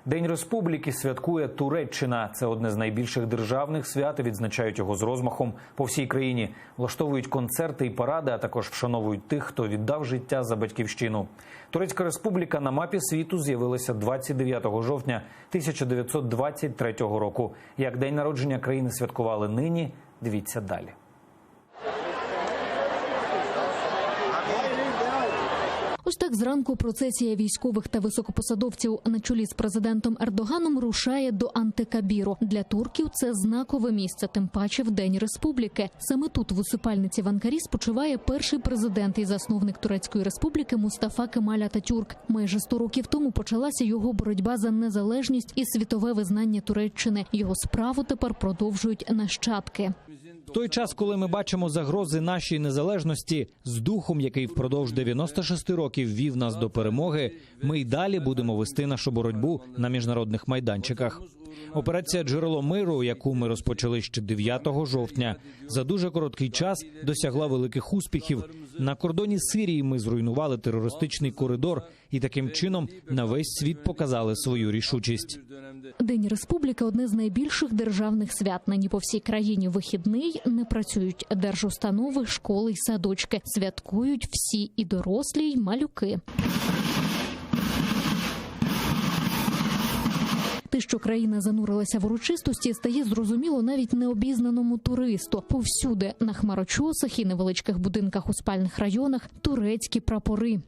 День Республіки святкує Туреччина. Це одне з найбільших державних свят, відзначають його з розмахом по всій країні. Влаштовують концерти і паради, а також вшановують тих, хто віддав життя за батьківщину. Турецька Республіка на мапі світу з'явилася 29 жовтня 1923 року. Як день народження країни святкували нині, дивіться далі. Ось так зранку процесія військових та високопосадовців на чолі з президентом Ердоганом рушає до Антикабіру. Для турків це знакове місце, тим паче в День Республіки. Саме тут, в усипальниці в Анкарі, спочиває перший президент і засновник Турецької Республіки Мустафа Кемаль Ататюрк. Майже 100 років тому почалася його боротьба за незалежність і світове визнання Туреччини. Його справу тепер продовжують нащадки. В той час, коли ми бачимо загрози нашій незалежності, з духом, який впродовж 96 років вів нас до перемоги, ми й далі будемо вести нашу боротьбу на міжнародних майданчиках. Операція «Джерело миру», яку ми розпочали ще 9 жовтня, за дуже короткий час досягла великих успіхів. На кордоні Сирії ми зруйнували терористичний коридор і таким чином на весь світ показали свою рішучість. День Республіки – одне з найбільших державних свят. Нині по всій країні вихідний, не працюють держустанови, школи й садочки. Святкують всі – і дорослі, й малюки. Те, що країна занурилася в урочистості, стає зрозуміло навіть необізнаному туристу. Повсюди, на хмарочосах і невеличких будинках у спальних районах, турецькі прапори.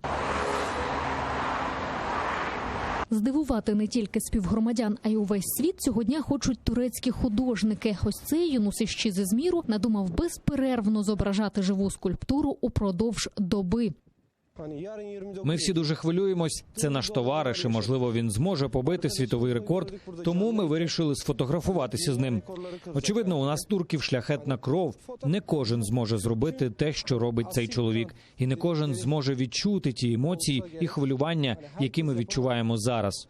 Здивувати не тільки співгромадян, а й увесь світ цього дня хочуть турецькі художники. Ось цей Юнус Іщіз Ізміру надумав безперервно зображати живу скульптуру упродовж доби. Ми всі дуже хвилюємось. Це наш товариш, і, можливо, він зможе побити світовий рекорд, тому ми вирішили сфотографуватися з ним. Очевидно, у нас турків шляхетна кров. Не кожен зможе зробити те, що робить цей чоловік. І не кожен зможе відчути ті емоції і хвилювання, які ми відчуваємо зараз.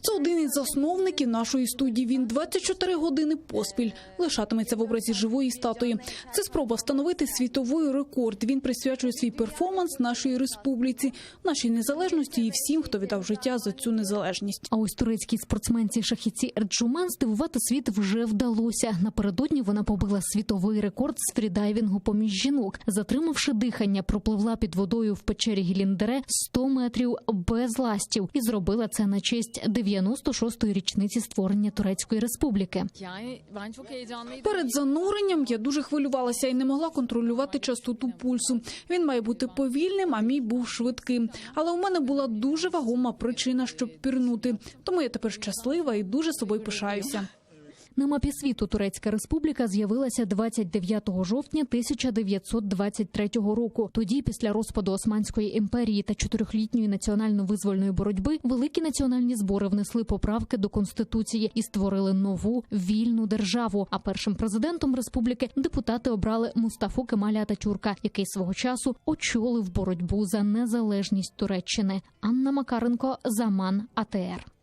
Це один із засновників нашої студії. Він 24 години поспіль лишатиметься в образі живої статуї. Це спроба встановити світовий рекорд. Він присвячує свій перформанс нашій республіці, нашій незалежності і всім, хто віддав життя за цю незалежність. А ось турецькій спортсменці Шахіці Ерджуман здивувати світ вже вдалося. Напередодні вона побила світовий рекорд з фрідайвінгу поміж жінок. Затримавши дихання, пропливла під водою в печері Гіліндере 100 метрів без ластів. І зробила це на честь 96-ї річниці створення Турецької Республіки. Перед зануренням я дуже хвилювалася і не могла контролювати частоту пульсу. Він має бути повільним, а мій був швидким. Але у мене була дуже вагома причина, щоб пірнути. Тому я тепер щаслива і дуже собою пишаюся. На мапі світу Турецька Республіка з'явилася 29 жовтня 1923 року. Тоді, після розпаду Османської імперії та 4-літньої національно-визвольної боротьби, великі національні збори внесли поправки до Конституції і створили нову вільну державу. А першим президентом республіки депутати обрали Мустафу Кемаля Ататюрка, який свого часу очолив боротьбу за незалежність Туреччини. Анна Макаренко, Заман, АТР.